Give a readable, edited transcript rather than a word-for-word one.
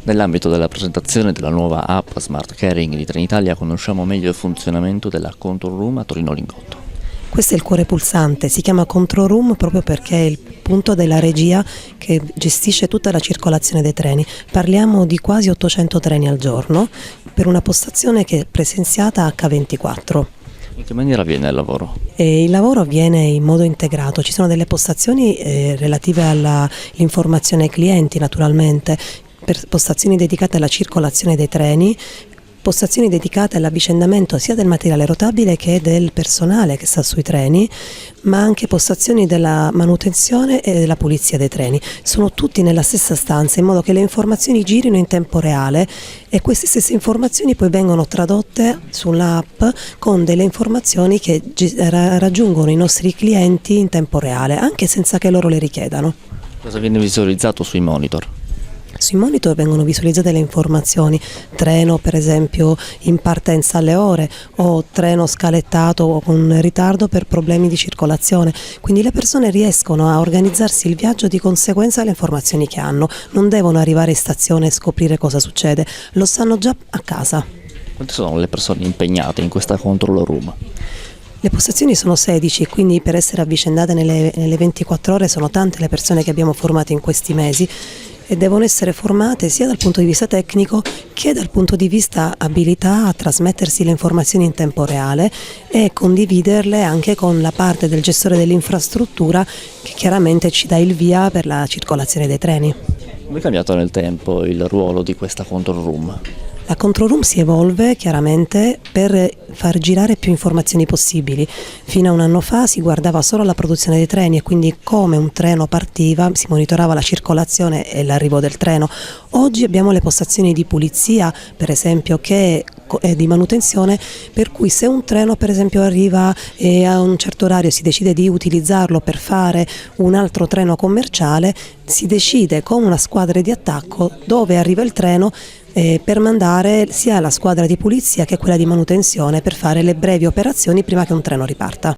Nell'ambito della presentazione della nuova app Smart Caring di Trenitalia conosciamo meglio il funzionamento della Control Room a Torino Lingotto. Questo è il cuore pulsante, si chiama Control Room proprio perché è il punto della regia che gestisce tutta la circolazione dei treni. Parliamo di quasi 800 treni al giorno per una postazione che è presenziata H24. In che maniera avviene il lavoro? Il lavoro avviene in modo integrato, ci sono delle postazioni relative all'informazione ai clienti naturalmente, postazioni dedicate alla circolazione dei treni, postazioni dedicate all'avvicendamento sia del materiale rotabile che del personale che sta sui treni, ma anche postazioni della manutenzione e della pulizia dei treni. Sono tutti nella stessa stanza in modo che le informazioni girino in tempo reale e queste stesse informazioni poi vengono tradotte sull'app con delle informazioni che raggiungono i nostri clienti in tempo reale, anche senza che loro le richiedano. Cosa viene visualizzato sui monitor? Sui monitor vengono visualizzate le informazioni, treno per esempio in partenza alle ore o treno scalettato o con ritardo per problemi di circolazione, quindi le persone riescono a organizzarsi il viaggio di conseguenza alle informazioni che hanno, non devono arrivare in stazione e scoprire cosa succede, lo sanno già a casa. Quante sono le persone impegnate in questa Control Room? Le postazioni sono 16, quindi per essere avvicendate nelle 24 ore sono tante le persone che abbiamo formato in questi mesi e devono essere formate sia dal punto di vista tecnico che dal punto di vista abilità a trasmettersi le informazioni in tempo reale e condividerle anche con la parte del gestore dell'infrastruttura che chiaramente ci dà il via per la circolazione dei treni. Come è cambiato nel tempo il ruolo di questa Control Room? La Control Room si evolve chiaramente per far girare più informazioni possibili. Fino a un anno fa si guardava solo alla produzione dei treni e quindi come un treno partiva si monitorava la circolazione e l'arrivo del treno. Oggi abbiamo le postazioni di pulizia, per esempio, che è di manutenzione, per cui se un treno per esempio arriva e a un certo orario si decide di utilizzarlo per fare un altro treno commerciale, si decide con una squadra di attacco dove arriva il treno per mandare sia la squadra di pulizia che quella di manutenzione per fare le brevi operazioni prima che un treno riparta.